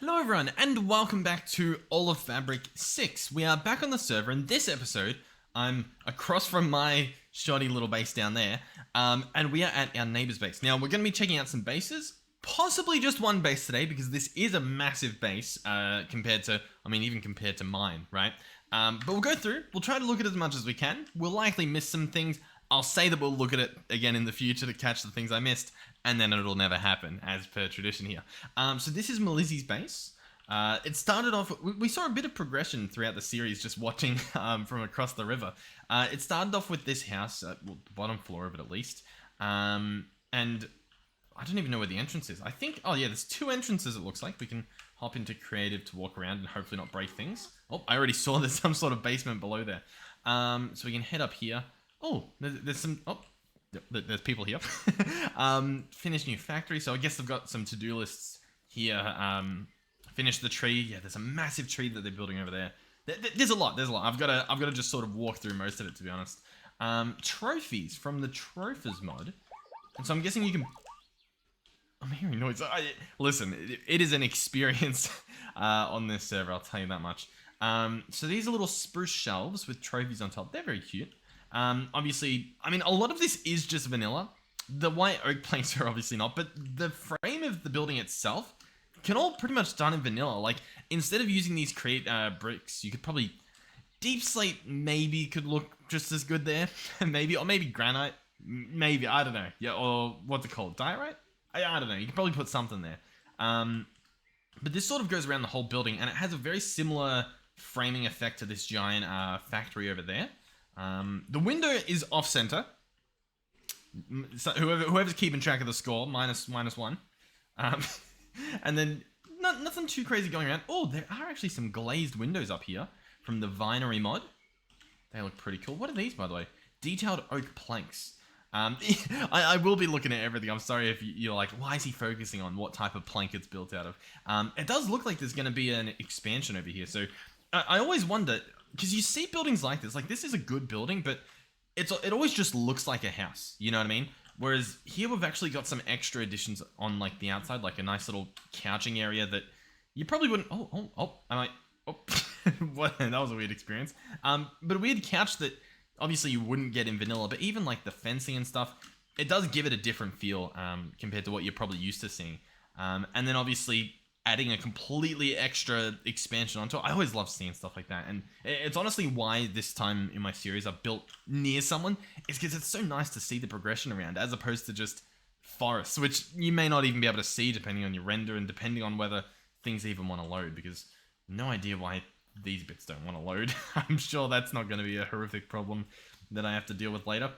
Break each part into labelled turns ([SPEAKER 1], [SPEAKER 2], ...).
[SPEAKER 1] Hello everyone, and welcome back to All of Fabric 6. We are back on the server. In this episode, I'm across from my shoddy little base down there, and we are at our neighbor's base. Now, we're going to be checking out some bases, possibly just one base today, because this is a massive base compared to mine, right? But we'll go through, we'll try to look at as much as we can. We'll likely miss some things. I'll say that we'll look at it again in the future to catch the things I missed, and then it'll never happen, as per tradition here. So this is Melissy's base. It started off, we saw a bit of progression throughout the series just watching from across the river. It started off with this house, well, the bottom floor of it at least, and I don't even know where the entrance is. I think, oh yeah, there's two entrances it looks like. We can hop into creative to walk around and hopefully not break things. Oh, I already saw there's some sort of basement below there. So we can head up here. Oh, there's some, oh, there's people here. Finish new factory. So I guess they've got some to-do lists here. Finish the tree. Yeah, there's a massive tree that they're building over there. There's a lot. I've got to just sort of walk through most of it, to be honest. Trophies from the Trophies mod. And so I'm guessing you can... I'm hearing noise. Listen, it is an experience on this server, I'll tell you that much. So these are little spruce shelves with trophies on top. They're very cute. Obviously, I mean, a lot of this is just vanilla. The white oak planks are obviously not, but the frame of the building itself can all pretty much done in vanilla. Like, instead of using these create bricks, you could probably... Deep slate maybe could look just as good there. Maybe, or maybe granite. Maybe, I don't know. Yeah, or what's it called? Diorite? I don't know. You could probably put something there. But this sort of goes around the whole building, and it has a very similar framing effect to this giant factory over there. The window is off center. So whoever's keeping track of the score, minus one. And then nothing too crazy going around. Oh, there are actually some glazed windows up here from the Vinery mod. They look pretty cool. What are these, by the way? Detailed oak planks. I will be looking at everything. I'm sorry if you're like, why is he focusing on what type of plank it's built out of? It does look like there's going to be an expansion over here. So I always wonder, because you see buildings like this is a good building, but it always just looks like a house. You know what I mean? Whereas here we've actually got some extra additions on like the outside, like a nice little couching area that you probably wouldn't. What? That was a weird experience. But a weird couch that obviously you wouldn't get in vanilla, but even like the fencing and stuff, it does give it a different feel compared to what you're probably used to seeing. And then obviously adding a completely extra expansion onto it. I always love seeing stuff like that. And it's honestly why this time in my series I've built near someone, is because it's so nice to see the progression around as opposed to just forests, which you may not even be able to see depending on your render and depending on whether things even want to load, because no idea why these bits don't want to load. I'm sure that's not going to be a horrific problem that I have to deal with later.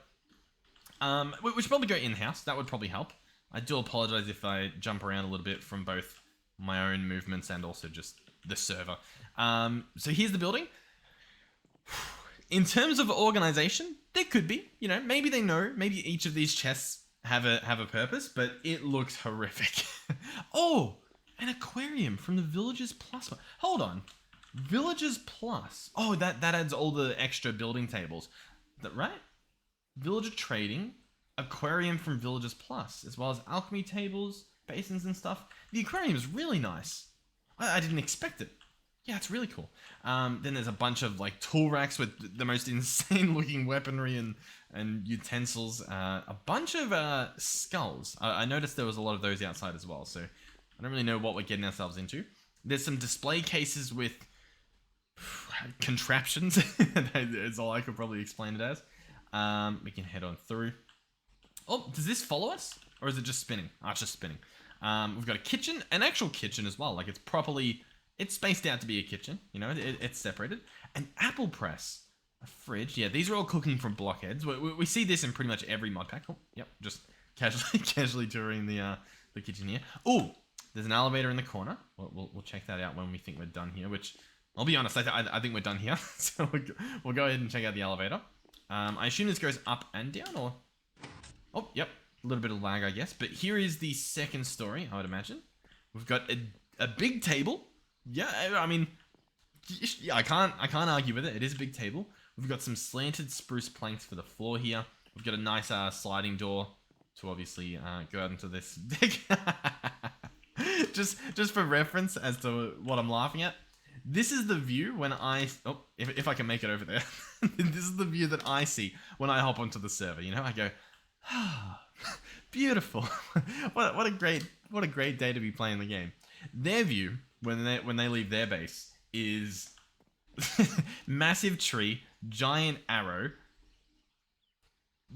[SPEAKER 1] We should probably go in-house. That would probably help. I do apologize if I jump around a little bit from both my own movements and also just the server. So here's the building. In terms of organization, there could be, maybe they know, maybe each of these chests have a purpose, but it looks horrific. Oh, an aquarium from the Villagers Plus. Hold on. Villagers Plus. Oh, that adds all the extra building tables. That right? Villager trading, aquarium from Villagers Plus, as well as alchemy tables, basins and stuff. The aquarium is really nice. I didn't expect it. Yeah, it's really cool. Then there's a bunch of like tool racks with the most insane looking weaponry and utensils. A bunch of skulls. I noticed there was a lot of those outside as well, so I don't really know what we're getting ourselves into. There's some display cases with contraptions. That's all I could probably explain it as. We can head on through. Oh, does this follow us? Or is it just spinning? Oh, it's just spinning. We've got a kitchen, an actual kitchen as well. Like it's spaced out to be a kitchen. It's separated. An apple press, a fridge. Yeah, these are all cooking from blockheads. We see this in pretty much every mod pack. Oh, yep, just casually touring the kitchen here. Oh, there's an elevator in the corner. We'll check that out when we think we're done here. Which, I'll be honest, I think we're done here. So we'll go ahead and check out the elevator. I assume this goes up and down, or... Oh, yep. A little bit of lag, I guess. But here is the second story, I would imagine. We've got a big table. Yeah, I mean... Yeah, I can't argue with it. It is a big table. We've got some slanted spruce planks for the floor here. We've got a nice sliding door to obviously go out into this deck. just for reference as to what I'm laughing at, this is the view when if I can make it over there, this is the view that I see when I hop onto the server. You know, I go, beautiful. what a great day to be playing the game. Their view when they leave their base is massive tree, giant arrow.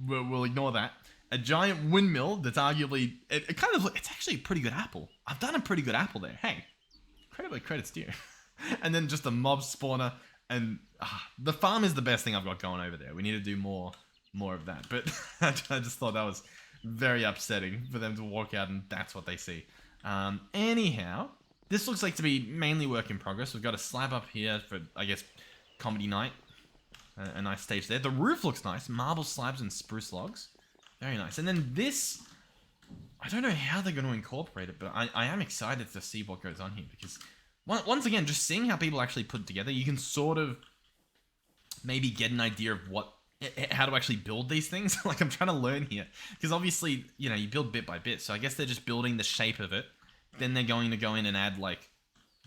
[SPEAKER 1] We'll ignore that. A giant windmill that's arguably it's actually a pretty good apple. I've done a pretty good apple there. Hey, credit where credit's due. And then just a mob spawner, and the farm is the best thing I've got going over there. We need to do more of that. But I just thought that was very upsetting for them to walk out and that's what they see. Anyhow, this looks like to be mainly work in progress. We've got a slab up here for, I guess, comedy night. A nice stage there. The roof looks nice. Marble slabs and spruce logs. Very nice. And then this, I don't know how they're going to incorporate it, but I am excited to see what goes on here because once again, just seeing how people actually put it together, you can sort of maybe get an idea of how to actually build these things. Like I'm trying to learn here because obviously, you know, you build bit by bit. So I guess they're just building the shape of it. Then they're going to go in and add like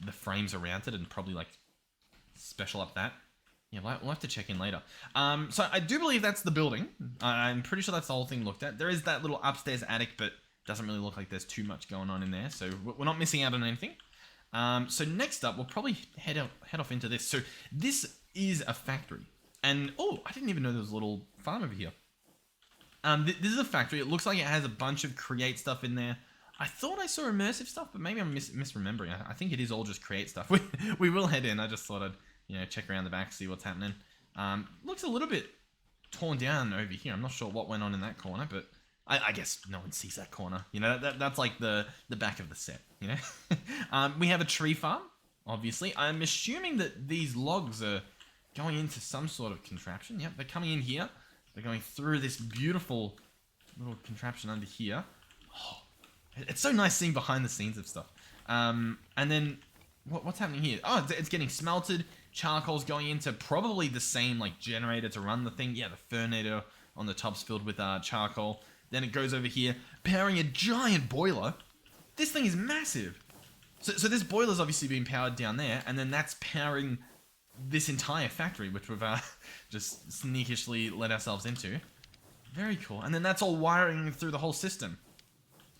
[SPEAKER 1] the frames around it and probably like special up that. Yeah, we'll have to check in later. So I do believe that's the building. I'm pretty sure that's the whole thing looked at. There is that little upstairs attic, but doesn't really look like there's too much going on in there. So we're not missing out on anything. So next up, we'll probably head off into this. So this is a factory. And, oh, I didn't even know there was a little farm over here. This is a factory. It looks like it has a bunch of create stuff in there. I thought I saw immersive stuff, but maybe I'm misremembering. I think it is all just create stuff. We will head in. I just thought I'd check around the back, see what's happening. Looks a little bit torn down over here. I'm not sure what went on in that corner, but I guess no one sees that corner. You know, that's like the back of the set, you know? We have a tree farm, obviously. I'm assuming that these logs are going into some sort of contraption. Yep, they're coming in here. They're going through this beautiful little contraption under here. Oh, it's so nice seeing behind the scenes of stuff. And then, what's happening here? Oh, it's getting smelted. Charcoal's going into probably the same, like, generator to run the thing. Yeah, the fernator on the top's filled with charcoal. Then it goes over here, powering a giant boiler. This thing is massive. So this boiler's obviously being powered down there, and then that's powering this entire factory, which we've just sneakishly let ourselves into. Very cool. And then that's all wiring through the whole system.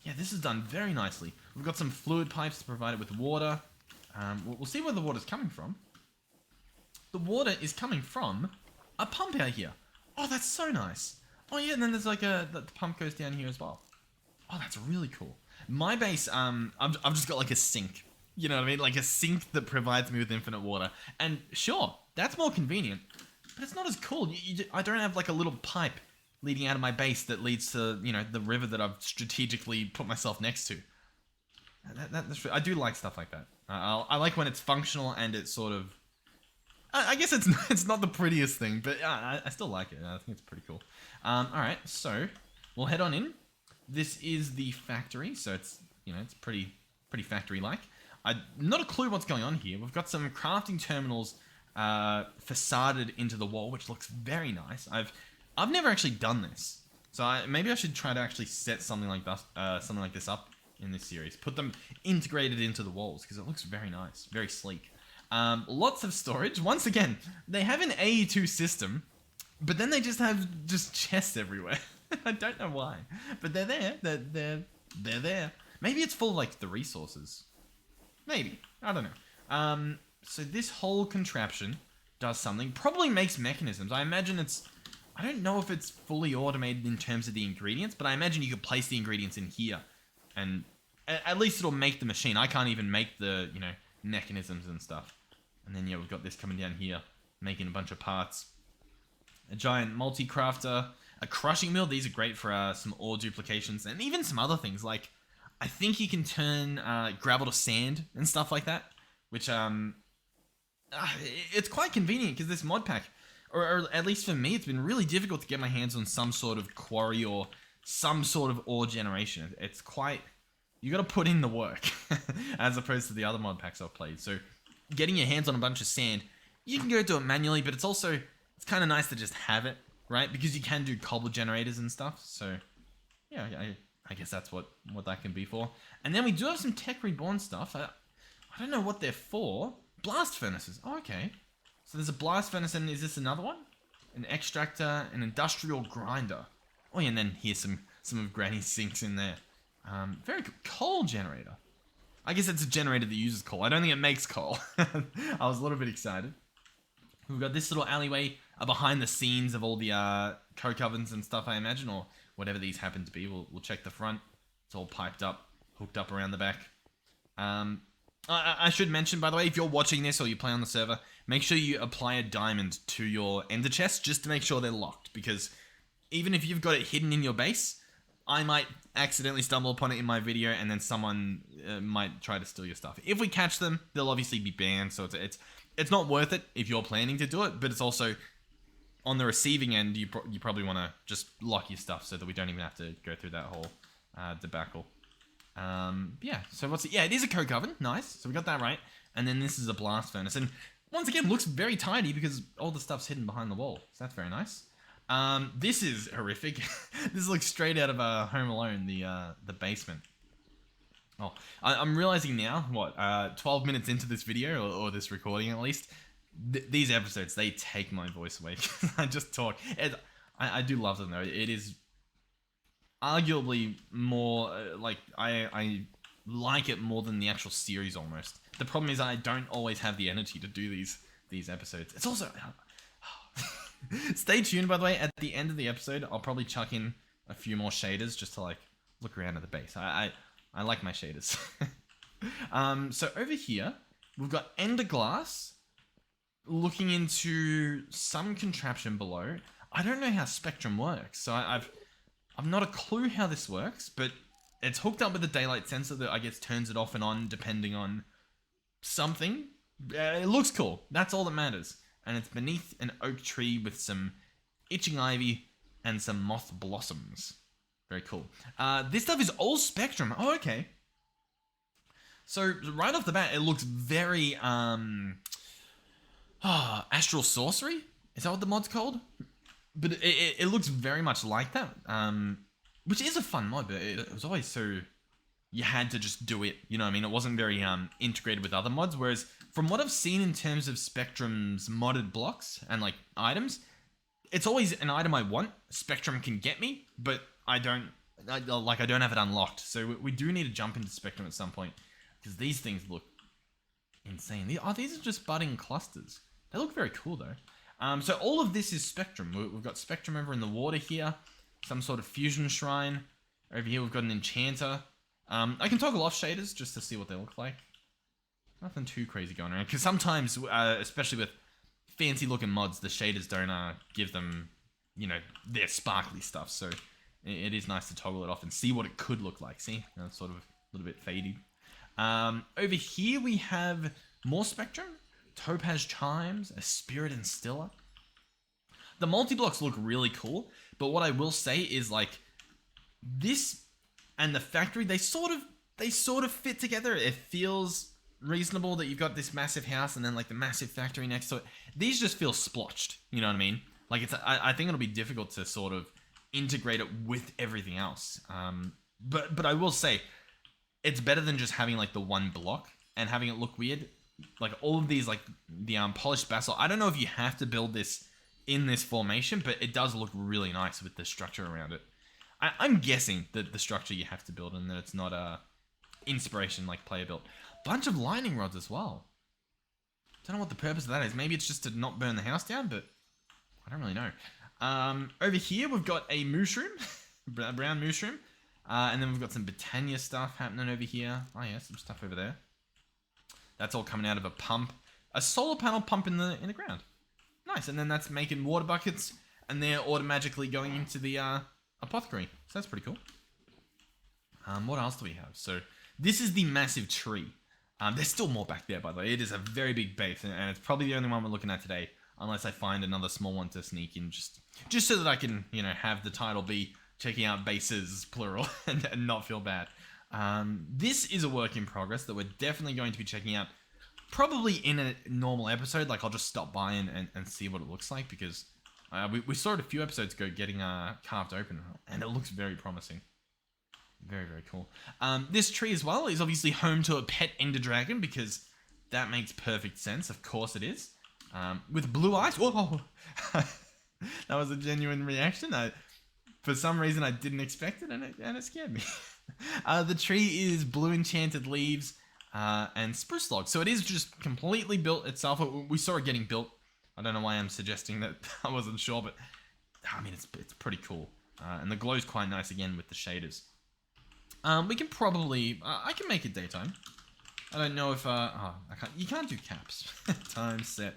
[SPEAKER 1] Yeah, this is done very nicely. We've got some fluid pipes to provide it with water. We'll see where the water's coming from. The water is coming from a pump out here. Oh, that's so nice. Oh yeah, and then there's like the pump goes down here as well. Oh, that's really cool. My base, I've just got like a sink. You know what I mean? Like a sink that provides me with infinite water. And sure, that's more convenient, but it's not as cool. I don't have like a little pipe leading out of my base that leads to, you know, the river that I've strategically put myself next to. I do like stuff like that. I like when it's functional and it's sort of... I guess it's not the prettiest thing, but I still like it. I think it's pretty cool. Alright, so we'll head on in. This is the factory, so it's, you know, it's pretty factory-like. Not a clue what's going on here. We've got some crafting terminals facaded into the wall, which looks very nice. I've never actually done this, so maybe I should try to actually set something like this up in this series. Put them integrated into the walls because it looks very nice, very sleek. Lots of storage. Once again, they have an AE2 system, but then they just have chests everywhere. I don't know why, but they're there. They're there. Maybe it's full of like the resources. Maybe. I don't know. So this whole contraption does something. Probably makes mechanisms. I imagine I don't know if it's fully automated in terms of the ingredients, but I imagine you could place the ingredients in here and at least it'll make the machine. I can't even make the, you know, mechanisms and stuff. And then, yeah, we've got this coming down here, making a bunch of parts. A giant multi-crafter, a crushing mill. These are great for some ore duplications and even some other things. Like, I think you can turn gravel to sand and stuff like that, which it's quite convenient because this mod pack, or at least for me, it's been really difficult to get my hands on some sort of quarry or some sort of ore generation. It's quite... You got to put in the work as opposed to the other mod packs I've played. So getting your hands on a bunch of sand, you can go do it manually, but it's kind of nice to just have it, right? Because you can do cobble generators and stuff. So yeah, I guess that's what that can be for. And then we do have some tech reborn stuff. I don't know what they're for. Blast furnaces. Oh, okay. So there's a blast furnace, and is this another one? An extractor, an industrial grinder. Oh, yeah, and then here's some of Granny's sinks in there. Very good. Coal generator. I guess it's a generator that uses coal. I don't think it makes coal. I was a little bit excited. We've got this little alleyway behind the scenes of all the coke ovens and stuff, I imagine, or whatever these happen to be. We'll check the front. It's all piped up, hooked up around the back. I should mention, by the way, if you're watching this or you play on the server, make sure you apply a diamond to your ender chest just to make sure they're locked, because even if you've got it hidden in your base, I might accidentally stumble upon it in my video, and then someone might try to steal your stuff. If we catch them, they'll obviously be banned, so it's not worth it if you're planning to do it, but it's also, on the receiving end, you probably want to just lock your stuff so that we don't even have to go through that whole debacle. Yeah, so it is a coke oven. Nice. So we got that right. And then this is a blast furnace. And once again, looks very tidy because all the stuff's hidden behind the wall. So that's very nice. This is horrific. This looks straight out of Home Alone, the basement. Oh, I'm realizing now, 12 minutes into this video, or this recording at least, these episodes, they take my voice away because I just talk. I do love them though. It is arguably more I like it more than the actual series almost. The problem is I don't always have the energy to do these episodes. It's also stay tuned, by the way. At the end of the episode, I'll probably chuck in a few more shaders just to look around at the base. I like my shaders. So over here we've got ender glass looking into some contraption below. I don't know how Spectrum works, so I've not a clue how this works, but it's hooked up with a daylight sensor that I guess turns it off and on depending on something. It looks cool. That's all that matters. And it's beneath an oak tree with some itching ivy and some moth blossoms. Very cool. This stuff is all Spectrum. Oh, okay. So right off the bat, it looks very astral sorcery. Is that what the mod's called? But it looks very much like that, which is a fun mod, but it was always so, you had to just do it, you know what I mean? It wasn't very integrated with other mods, whereas from what I've seen in terms of Spectrum's modded blocks and items, it's always an item I want, Spectrum can get me, but I don't have it unlocked, so we do need to jump into Spectrum at some point, because these things look insane. These are just budding clusters. They look very cool though. So all of this is Spectrum. We've got Spectrum over in the water here. Some sort of fusion shrine. Over here we've got an enchanter. I can toggle off shaders just to see what they look like. Nothing too crazy going around. Because sometimes, especially with fancy looking mods, the shaders don't give them, their sparkly stuff. So it is nice to toggle it off and see what it could look like. See? It's sort of a little bit faded. Over here we have more Spectrum. Topaz chimes, a spirit instiller. The multi-blocks look really cool, but what I will say is this and the factory, they sort of fit together. It feels reasonable that you've got this massive house and then the massive factory next to it. These just feel splotched, you know what I mean? I think it'll be difficult to sort of integrate it with everything else. But I will say, it's better than just having the one block and having it look weird. All of these, the polished basalt. I don't know if you have to build this in this formation, but it does look really nice with the structure around it. I'm guessing that the structure you have to build and that it's not inspiration like player built. Bunch of lightning rods as well. Don't know what the purpose of that is. Maybe it's just to not burn the house down, but I don't really know. Over here we've got a mushroom, brown mushroom, and then we've got some Britannia stuff happening over here. Oh yeah, some stuff over there. That's all coming out of a pump. A solar panel pump in the ground. Nice, and then that's making water buckets, and they're automatically going into the apothecary. So that's pretty cool. What else do we have? So this is the massive tree. There's still more back there, by the way. It is a very big base, and it's probably the only one we're looking at today, unless I find another small one to sneak in, just so that I can, have the title be checking out bases, plural, and not feel bad. This is a work in progress that we're definitely going to be checking out probably in a normal episode. I'll just stop by and see what it looks like, because we saw it a few episodes ago getting carved open, and it looks very promising. Very, very cool. This tree as well is obviously home to a pet ender dragon because that makes perfect sense. Of course it is. With blue eyes. Whoa! That was a genuine reaction. For some reason, I didn't expect it, and it scared me. The tree is blue enchanted leaves and spruce logs. So it is just completely built itself. We saw it getting built. I don't know why I'm suggesting that. I wasn't sure, but I mean, it's pretty cool. And the glow's quite nice again with the shaders. We can probably... I can make it daytime. I don't know if... I can't. You can't do caps. Time set.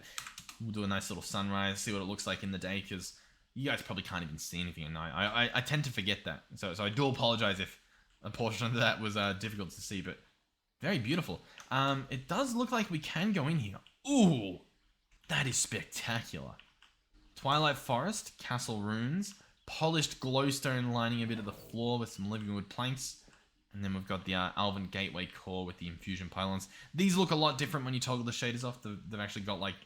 [SPEAKER 1] We'll do a nice little sunrise, see what it looks like in the day, because you guys probably can't even see anything at night. I tend to forget that. So I do apologize if a portion of that was difficult to see, but very beautiful. It does look like we can go in here. Ooh! That is spectacular. Twilight Forest, Castle Runes, polished glowstone lining a bit of the floor with some living wood planks. And then we've got the Alvin Gateway core with the infusion pylons. These look a lot different when you toggle the shaders off. They've actually got like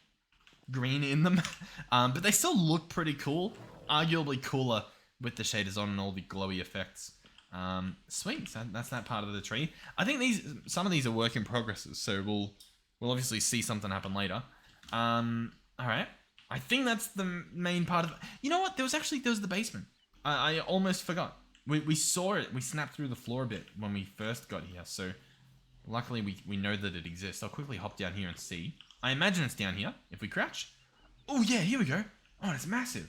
[SPEAKER 1] green in them. But they still look pretty cool. Arguably cooler with the shaders on and all the glowy effects. Sweet, so that's that part of the tree. I think some of these are work in progresses, so we'll obviously see something happen later. Alright. I think that's the main part of it. You know what? There was the basement. I almost forgot. We saw it. We snapped through the floor a bit when we first got here. So luckily we know that it exists. I'll quickly hop down here and see. I imagine it's down here if we crouch. Oh yeah, here we go. Oh, it's massive.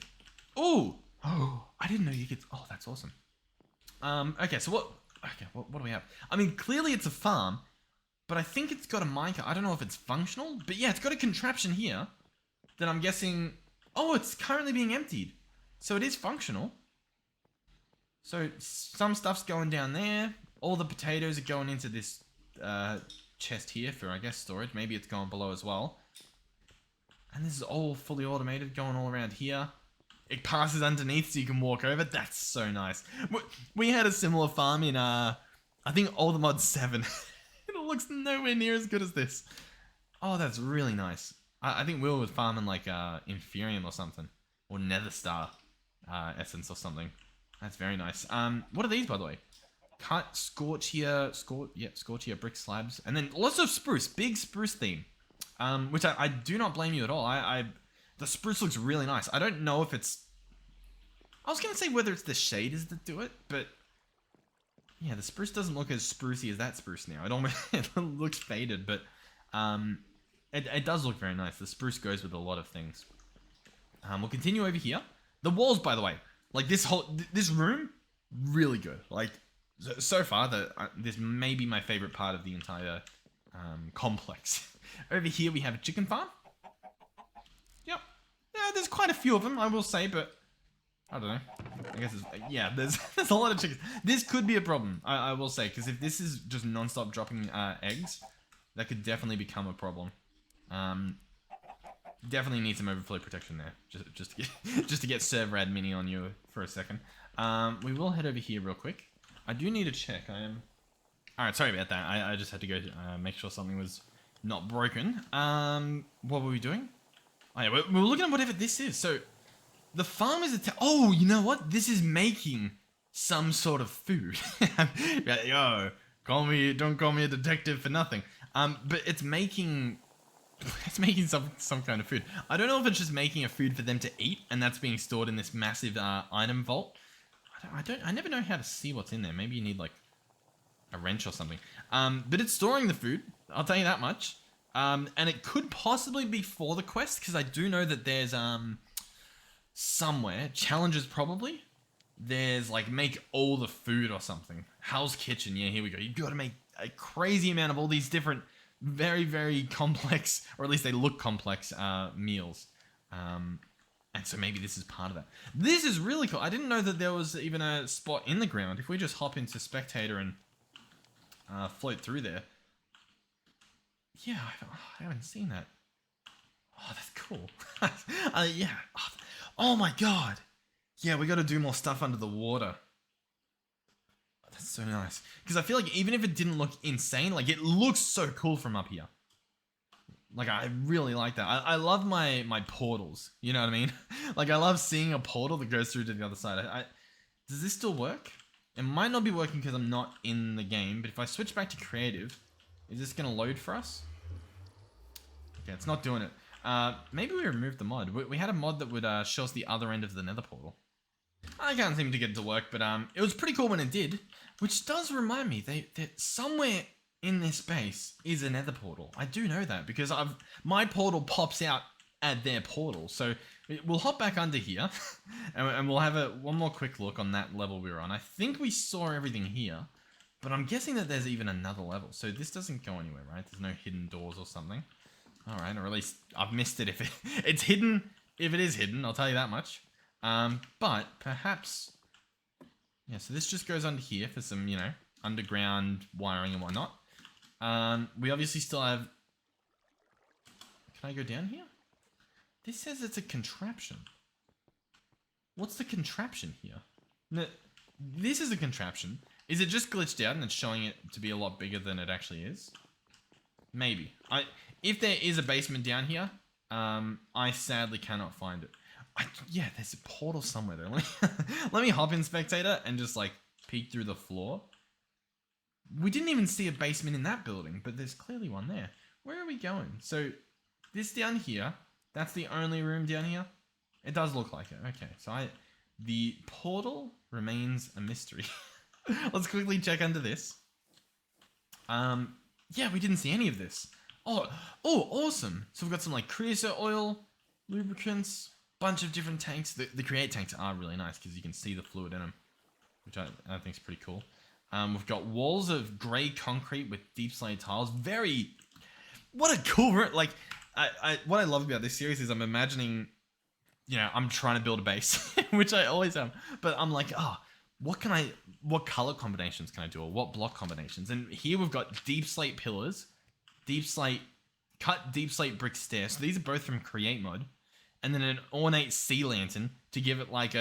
[SPEAKER 1] Oh, I didn't know you could. Oh, that's awesome. Okay, so what do we have? I mean, clearly it's a farm, but I think it's got a minecart. I don't know if it's functional, but yeah, it's got a contraption here that I'm guessing... Oh, it's currently being emptied. So it is functional. So some stuff's going down there. All the potatoes are going into this chest here for, I guess, storage. Maybe it's going below as well. And this is all fully automated, going all around here. It passes underneath so you can walk over. That's so nice. We had a similar farm in, I think, Older Mod 7. It looks nowhere near as good as this. Oh, that's really nice. I think Will was farming like Inferium or something. Or Nether Star Essence or something. That's very nice. What are these, by the way? Cut, scorch here, scorch here, brick slabs. And then lots of spruce. Big spruce theme. Which I do not blame you at all. The spruce looks really nice. I don't know if it's... I was going to say whether it's the shaders that do it, but... Yeah, the spruce doesn't look as sprucey as that spruce now. It looks faded, but... It does look very nice. The spruce goes with a lot of things. We'll continue over here. The walls, by the way. Like, this room, really good. Like, so far, this may be my favorite part of the entire complex. Over here, we have a chicken farm. Yep. Yeah, there's quite a few of them, I will say, but... I don't know. I guess there's a lot of chickens. This could be a problem, I will say, because if this is just non-stop dropping eggs, that could definitely become a problem. Definitely need some overflow protection there, just to get server admin on you for a second. We will head over here real quick. I do need to check. Alright, sorry about that. I just had to go make sure something was not broken. What were we doing? Oh yeah, we're looking at whatever this is. So, the farm is oh, you know what? This is making some sort of food. Yo, don't call me a detective for nothing. But it's making some kind of food. I don't know if it's just making a food for them to eat, and that's being stored in this massive item vault. I never know how to see what's in there. Maybe you need like a wrench or something. But it's storing the food. I'll tell you that much. And it could possibly be for the quest, because I do know that there's somewhere, challenges probably, there's like make all the food or something. Hell's Kitchen, yeah, here we go. You've got to make a crazy amount of all these different very, very complex, or at least they look complex, meals. And so maybe this is part of that. This is really cool. I didn't know that there was even a spot in the ground. If we just hop into Spectator and float through there. Yeah, I haven't seen that. Oh, that's cool. Yeah. Oh my god. Yeah, we got to do more stuff under the water. That's so nice. Because I feel like even if it didn't look insane, like it looks so cool from up here. Like I really like that. I love my portals. You know what I mean? Like I love seeing a portal that goes through to the other side. Does this still work? It might not be working because I'm not in the game, but if I switch back to creative, is this going to load for us? Okay, it's not doing it. Maybe we removed the mod. We had a mod that would show us the other end of the nether portal. I can't seem to get it to work, but it was pretty cool when it did. Which does remind me that somewhere in this base is a nether portal. I do know that because my portal pops out at their portal. So we'll hop back under here and we'll have one more quick look on that level we were on. I think we saw everything here, but I'm guessing that there's even another level. So this doesn't go anywhere, right? There's no hidden doors or something. All right, or at least I've missed it if it's hidden. If it is hidden, I'll tell you that much. But perhaps, yeah, so this just goes under here for some, you know, underground wiring and whatnot. We obviously still have, can I go down here? This says it's a contraption. What's the contraption here? No, this is a contraption. Is it just glitched out and it's showing it to be a lot bigger than it actually is? Maybe. If there is a basement down here, I sadly cannot find it. Yeah, there's a portal somewhere there. Let me hop in spectator and just like peek through the floor. We didn't even see a basement in that building, but there's clearly one there. Where are we going? So this down here, that's the only room down here. It does look like it. Okay, so the portal remains a mystery. Let's quickly check under this. Yeah, we didn't see any of this. Oh, awesome. So we've got some like creosote oil, lubricants, bunch of different tanks. The create tanks are really nice because you can see the fluid in them, which I think is pretty cool. We've got walls of grey concrete with deep slate tiles. What a cool room. Like, what I love about this series is I'm imagining, you know, I'm trying to build a base, which I always am. But I'm like, what color combinations can I do? Or what block combinations? And here we've got deep slate pillars, cut deep slate brick stairs. So these are both from Create Mod. And then an ornate sea lantern to give it like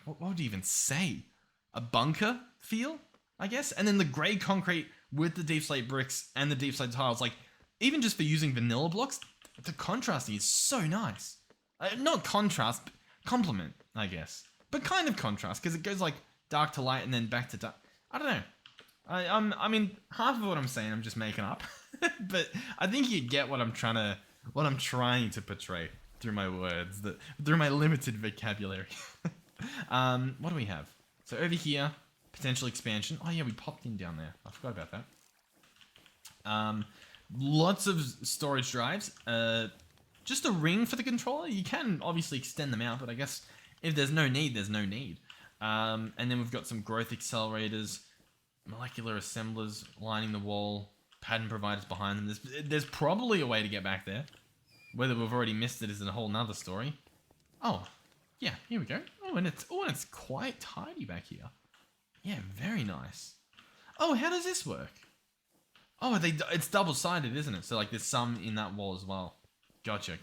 [SPEAKER 1] what would you even say? A bunker feel, I guess. And then the grey concrete with the deep slate bricks and the deep slate tiles. Like, even just for using vanilla blocks, the contrasting is so nice. Not contrast, complement, I guess. But kind of contrast, because it goes like dark to light and then back to dark. I don't know. I mean, half of what I'm saying I'm just making up. But I think you get what I'm trying to portray through my words, through my limited vocabulary. What do we have? So over here, potential expansion. Oh yeah, we popped in down there. I forgot about that. Lots of storage drives. Just a ring for the controller. You can obviously extend them out, but I guess if there's no need, there's no need. And then we've got some growth accelerators, molecular assemblers lining the wall, pattern providers behind them. There's probably a way to get back there. Whether we've already missed it is a whole nother story. Oh, yeah, here we go. Oh, and it's quite tidy back here. Yeah, very nice. Oh, how does this work? Oh, it's double-sided, isn't it? So like there's some in that wall as well. Gotcha.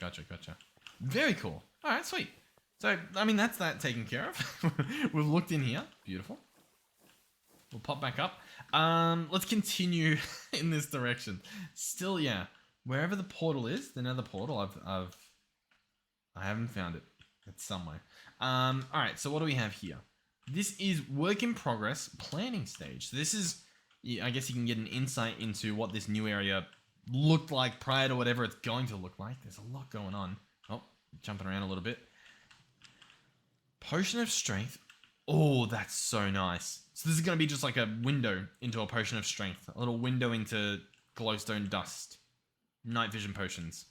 [SPEAKER 1] Very cool. All right, sweet. So, I mean, that's that taken care of. We've looked in here. Beautiful. We'll pop back up. Let's continue in this direction. Still, yeah. Wherever the portal is, the nether portal, I haven't found it. It's somewhere. All right, so what do we have here? This is work in progress planning stage. So this is, I guess you can get an insight into what this new area looked like prior to whatever it's going to look like. There's a lot going on. Oh, jumping around a little bit. Potion of strength. Oh, that's so nice. So this is going to be just like a window into a potion of strength. A little window into glowstone dust. Night vision potions.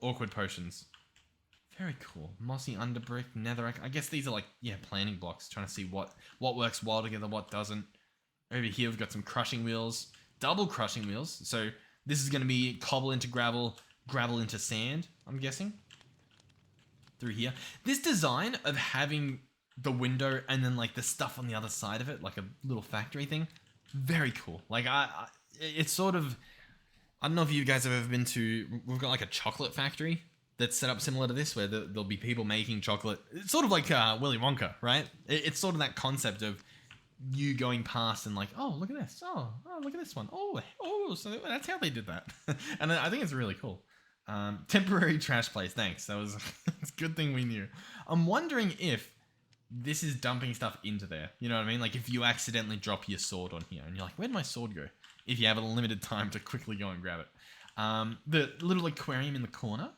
[SPEAKER 1] Awkward potions. Very cool. Mossy underbrick, netherrack. I guess these are like, yeah, planning blocks. Trying to see what works well together, what doesn't. Over here, we've got some crushing wheels. Double crushing wheels. So this is going to be cobble into gravel, gravel into sand, I'm guessing. Through here. This design of having the window and then like the stuff on the other side of it, like a little factory thing. Very cool. Like, it's sort of... I don't know if you guys have ever been to... We've got like a chocolate factory that's set up similar to this, where there'll be people making chocolate. It's sort of like Willy Wonka, right? It's sort of that concept of you going past and like, oh, look at this. Oh, look at this one. Oh, so that's how they did that. And I think it's really cool. Temporary trash place. Thanks. That was it's a good thing we knew. I'm wondering if this is dumping stuff into there. You know what I mean? Like if you accidentally drop your sword on here and you're like, where'd my sword go? If you have a limited time to quickly go and grab it. The little aquarium in the corner.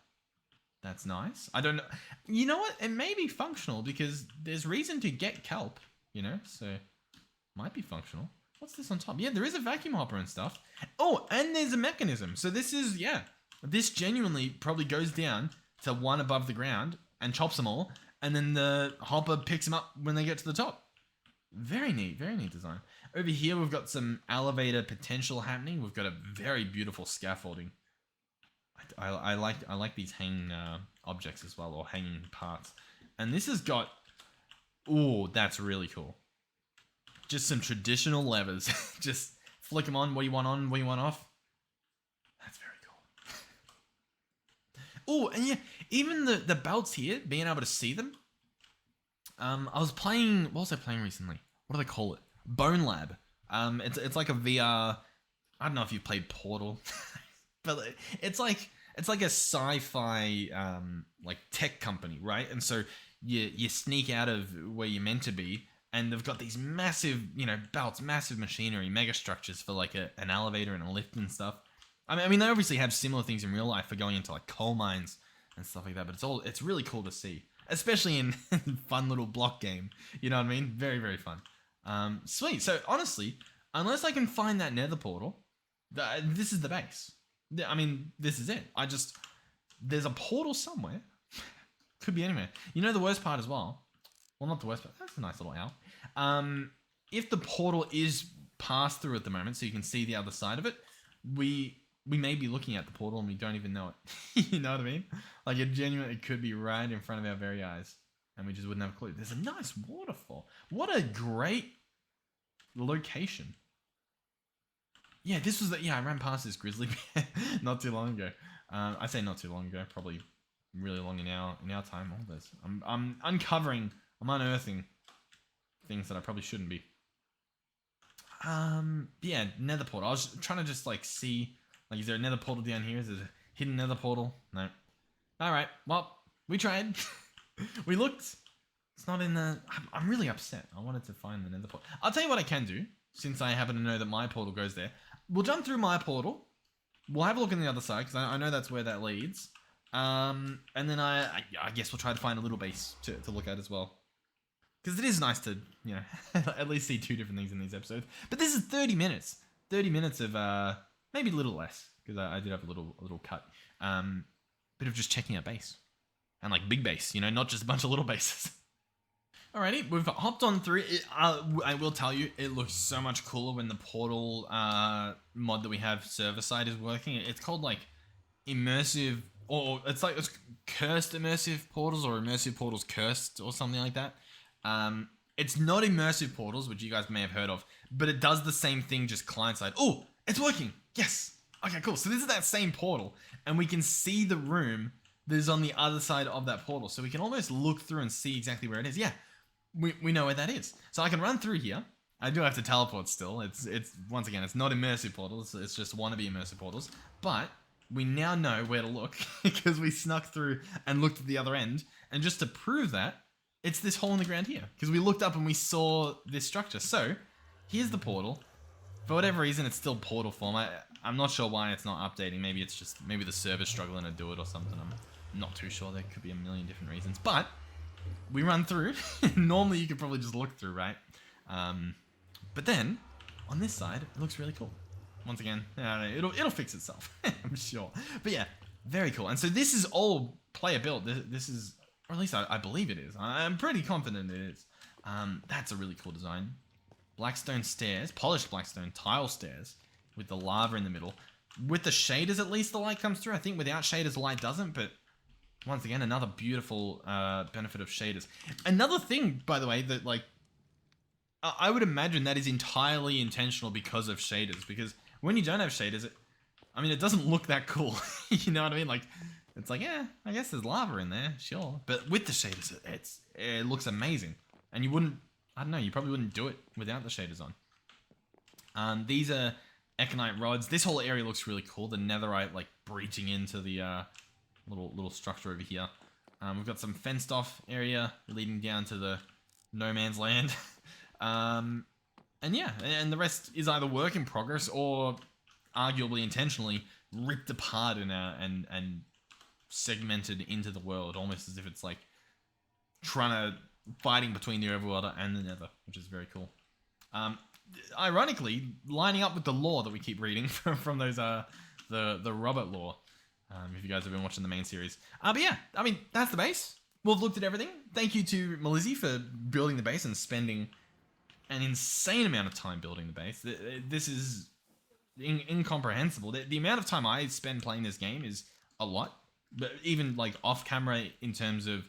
[SPEAKER 1] That's nice. I don't know. You know what? It may be functional because there's reason to get kelp, you know? So, might be functional. What's this on top? Yeah, there is a vacuum hopper and stuff. Oh, and there's a mechanism. So this is, yeah. This genuinely probably goes down to one above the ground and chops them all. And then the hopper picks them up when they get to the top. Very neat design. Over here, we've got some elevator potential happening. We've got a very beautiful scaffolding. I like these hanging objects as well, or hanging parts. And this has got, ooh, that's really cool. Just some traditional levers. Just flick them on. What do you want on? What do you want off? That's very cool. Oh, and yeah, even the belts here, being able to see them. I was playing. What was I playing recently? What do they call it? Bone Lab. It's like a VR. I don't know if you've played Portal, but it's like a sci-fi like tech company, right? And so you sneak out of where you're meant to be. And they've got these massive, you know, belts, massive machinery, mega structures for like an elevator and a lift and stuff. I mean, they obviously have similar things in real life for going into like coal mines and stuff like that. But it's really cool to see, especially in fun little block game. You know what I mean? Very, very fun. Sweet. So honestly, unless I can find that nether portal, this is the base. I mean, this is it. There's a portal somewhere. Could be anywhere. You know the worst part as well. Well, not the worst, but that's a nice little owl. If the portal is passed through at the moment, so you can see the other side of it, we may be looking at the portal and we don't even know it. You know what I mean? Like it could be right in front of our very eyes, and we just wouldn't have a clue. There's a nice waterfall. What a great location. Yeah, I ran past this grizzly bear not too long ago. I say not too long ago, probably really long in our time. All this, I'm unearthing things that I probably shouldn't be. Yeah, nether portal. I was trying to just like see, like, is there a nether portal down here? Is there a hidden nether portal? No. All right. Well, we tried. We looked. It's not in the. I'm really upset. I wanted to find the nether portal. I'll tell you what I can do, since I happen to know that my portal goes there. We'll jump through my portal. We'll have a look on the other side because I know that's where that leads. And then I guess we'll try to find a little base to look at as well. Because it is nice to, you know, at least see two different things in these episodes. But this is 30 minutes. 30 minutes of, maybe a little less. Because I did have a little cut. Bit of just checking out base. And like big base, you know, not just a bunch of little bases. Alrighty, we've hopped on through. I will tell you, it looks so much cooler when the portal mod that we have server side is working. It's called like immersive, or it's cursed immersive portals, or immersive portals cursed, or something like that. It's not immersive portals, which you guys may have heard of, but it does the same thing, just client side. Oh, it's working. Yes. Okay, cool. So this is that same portal, and we can see the room that is on the other side of that portal. So we can almost look through and see exactly where it is. Yeah, we know where that is. So I can run through here. I do have to teleport still. It's once again, it's not immersive portals. It's just wannabe immersive portals. But we now know where to look because we snuck through and looked at the other end. And just to prove that, it's this hole in the ground here. Because we looked up and we saw this structure. So, here's the portal. For whatever reason, it's still portal form. I'm not sure why it's not updating. Maybe the server's struggling to do it or something. I'm not too sure. There could be a million different reasons. But, we run through. Normally, you could probably just look through, right? But then, on this side, it looks really cool. Once again, it'll fix itself. I'm sure. But yeah, very cool. And so this is all player built. This is... Or at least I believe it is. I'm pretty confident it is. That's a really cool design. Blackstone stairs, polished blackstone tile stairs with the lava in the middle. With the shaders, at least the light comes through. I think without shaders, the light doesn't. But once again, another beautiful benefit of shaders. Another thing, by the way, that like I would imagine that is entirely intentional because of shaders. Because when you don't have shaders, it doesn't look that cool. You know what I mean? Like. It's like, yeah, I guess there's lava in there, sure. But with the shaders, it looks amazing. And you probably wouldn't do it without the shaders on. These are Econite rods. This whole area looks really cool. The netherite, like, breaching into the little structure over here. We've got some fenced off area leading down to the no man's land. And yeah, and the rest is either work in progress or arguably intentionally ripped apart and segmented into the world, almost as if it's like trying to fighting between the overworld and the nether, which is very cool. Ironically, lining up with the lore that we keep reading from those the Robert lore. If you guys have been watching the main series. But yeah, I mean, that's the base. We've looked at everything. Thank you to Melizzy for building the base and spending an insane amount of time building the base. This is incomprehensible. The amount of time I spend playing this game is a lot. But even like off camera in terms of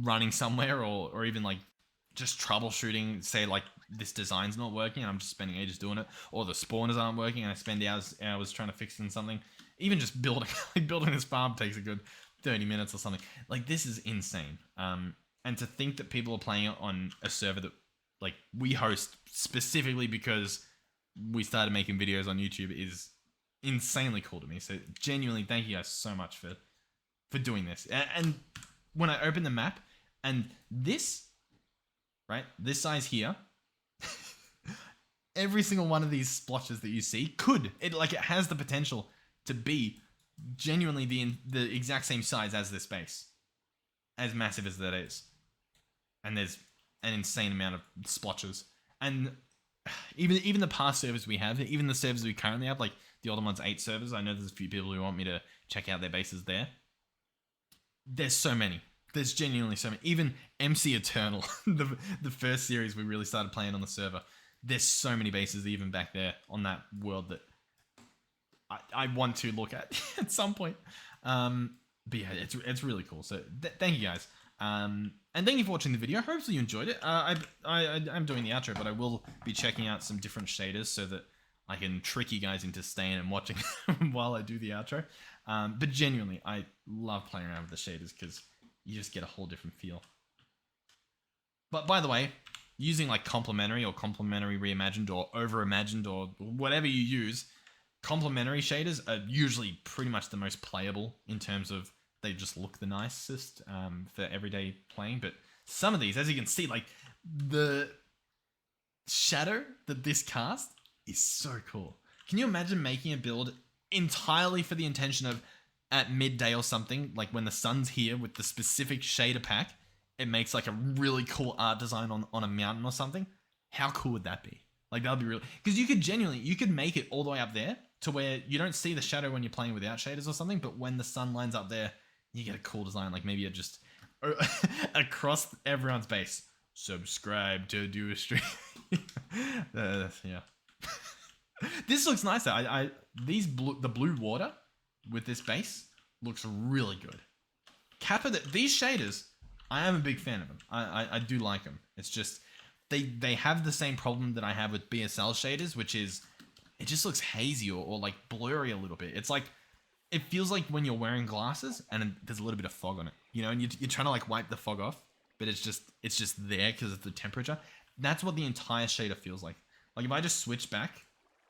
[SPEAKER 1] running somewhere or even like just troubleshooting, say like this design's not working and I'm just spending ages doing it, or the spawners aren't working and I spend hours trying to fix something. Even just building building this farm takes a good 30 minutes or something. Like, this is insane. And to think that people are playing it on a server that like we host specifically because we started making videos on YouTube is insanely cool to me. So genuinely, thank you guys so much for doing this. And when I open the map and this, right, this size here, every single one of these splotches that you see it has the potential to be genuinely the exact same size as this base, as massive as that is. And there's an insane amount of splotches. And even the past servers we have, even the servers we currently have, like the older ones, 8 servers, I know there's a few people who want me to check out their bases there. There's so many. There's genuinely so many. Even MC Eternal, the first series we really started playing on the server, there's so many bases even back there on that world that I want to look at at some point. But yeah, it's really cool. So thank you guys. And thank you for watching the video. Hopefully you enjoyed it. I'm doing the outro, but I will be checking out some different shaders so that I can trick you guys into staying and watching while I do the outro. But genuinely, I love playing around with the shaders because you just get a whole different feel. But by the way, using like complementary or complementary reimagined or overimagined or whatever you use, complementary shaders are usually pretty much the most playable in terms of they just look the nicest for everyday playing. But some of these, as you can see, like the shadow that this cast is so cool. Can you imagine making a build entirely for the intention of at midday or something, like when the sun's here with the specific shader pack, it makes like a really cool art design on a mountain or something? How cool would that be? Like, that would be really... Because you could make it all the way up there to where you don't see the shadow when you're playing without shaders or something, but when the sun lines up there, you get a cool design. Like, maybe it just... across everyone's base. Subscribe to do a stream. Yeah. This looks nice though. The blue water with this base looks really good. These shaders, I am a big fan of them. I do like them. It's just they have the same problem that I have with BSL shaders, which is it just looks hazy or like blurry a little bit. It's like it feels like when you're wearing glasses and there's a little bit of fog on it, you know, and you're trying to like wipe the fog off, but it's just there because of the temperature. That's what the entire shader feels like. Like if I just switch back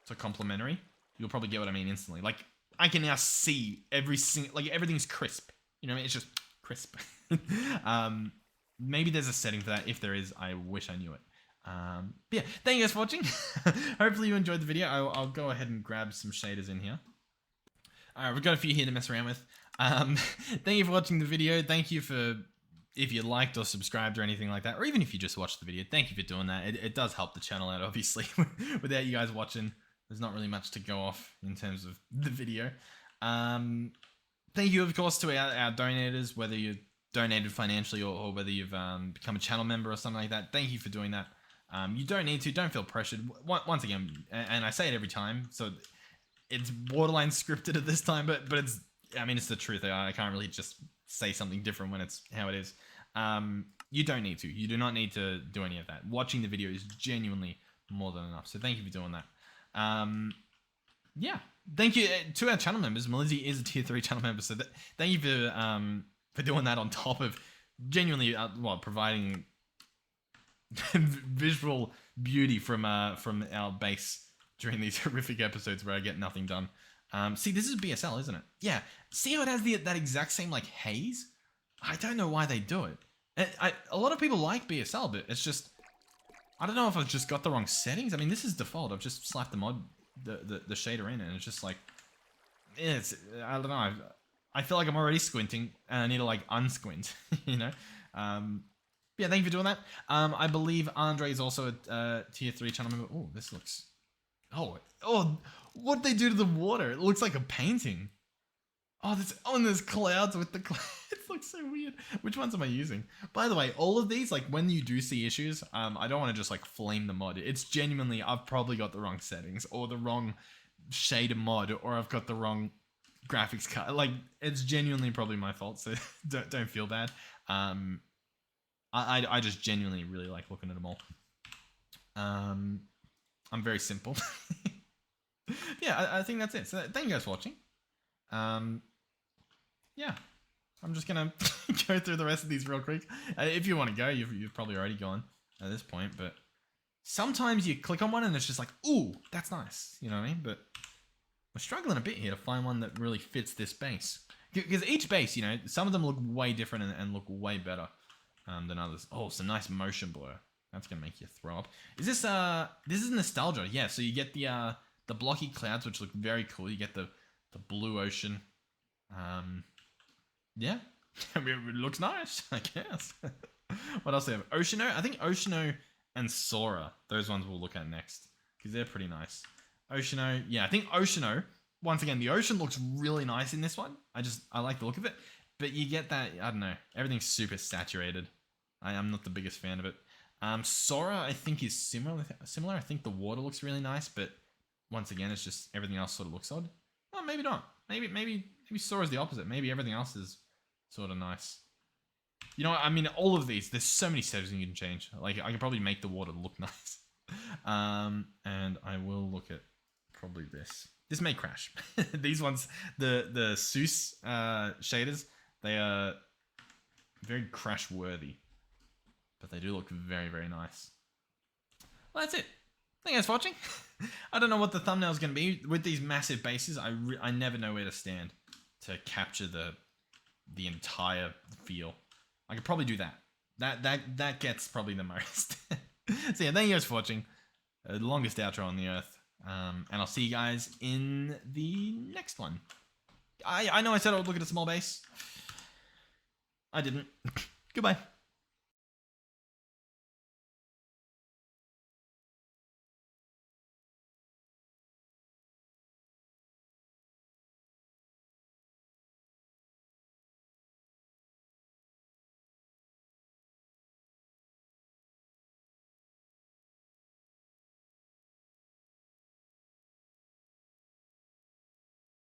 [SPEAKER 1] to complementary, you'll probably get what I mean instantly. Like I can now see everything's crisp. You know, it's just crisp. Maybe there's a setting for that. If there is, I wish I knew it. But yeah, thank you guys for watching. Hopefully you enjoyed the video. I'll go ahead and grab some shaders in here. Alright, we've got a few here to mess around with. Thank you for watching the video. Thank you for, if you liked or subscribed or anything like that, or even if you just watched the video, thank you for doing that. It does help the channel out, obviously. Without you guys watching, there's not really much to go off in terms of the video. Thank you, of course, to our donators, whether you donated financially or whether you've become a channel member or something like that. Thank you for doing that. You don't need to. Don't feel pressured. Once again, and I say it every time, so it's borderline scripted at this time, but it's, I mean, it's the truth. I can't really just say something different when it's how it is. You don't need to. You do not need to do any of that. Watching the video is genuinely more than enough. So thank you for doing that. Yeah. Thank you to our channel members. Melizzy is a tier 3 channel member, so thank you for doing that on top of genuinely providing visual beauty from our base during these horrific episodes where I get nothing done. See, this is BSL, isn't it? Yeah. See how it has that exact same like haze? I don't know why they do it. A lot of people like BSL, but it's just, I don't know if I've just got the wrong settings. I mean, this is default. I've just slapped the mod, the shader in, and it's just like, it's, I don't know. I feel like I'm already squinting, and I need to like unsquint, you know? Yeah, thank you for doing that. I believe Andre is also a tier 3 channel member. Oh, this looks, oh, what'd they do to the water? It looks like a painting. Oh, and there's clouds with the clouds. It looks so weird. Which ones am I using? By the way, all of these, like when you do see issues, I don't want to just like flame the mod. It's genuinely, I've probably got the wrong settings or the wrong shader mod, or I've got the wrong graphics card. Like it's genuinely probably my fault. So don't feel bad. I just genuinely really like looking at them all. I'm very simple. Yeah, I think that's it. So thank you guys for watching. Yeah, I'm just gonna go through the rest of these real quick. If you want to go, you've probably already gone at this point, but sometimes you click on one and it's just like, ooh, that's nice. You know what I mean? But we're struggling a bit here to find one that really fits this base. Because each base, you know, some of them look way different and look way better than others. Oh, some nice motion blur. That's gonna make you throw up. Is this is nostalgia? Yeah. So you get the blocky clouds, which look very cool. You get the blue ocean. Yeah. I mean, it looks nice, I guess. What else do we have? Oceano. I think Oceano and Sora. Those ones we'll look at next because they're pretty nice. Oceano. Yeah, I think Oceano. Once again, the ocean looks really nice in this one. I like the look of it. But you get that, I don't know, everything's super saturated. I'm not the biggest fan of it. Sora, I think, is similar. I think the water looks really nice, but once again, it's just everything else sort of looks odd. Well, maybe not. Maybe Sora's the opposite. Maybe everything else is sort of nice. You know what? I mean, all of these, there's so many settings you can change. Like, I can probably make the water look nice. And I will look at probably this. This may crash. These ones, the Seuss shaders, they are very crash worthy. But they do look very, very nice. Well, that's it. Thank you guys for watching. I don't know what the thumbnail is going to be. With these massive bases, I never know where to stand to capture the entire feel. I could probably do that. That gets probably the most. So yeah, thank you guys for watching. The longest outro on the earth. And I'll see you guys in the next one. I know I said I would look at a small base. I didn't. Goodbye.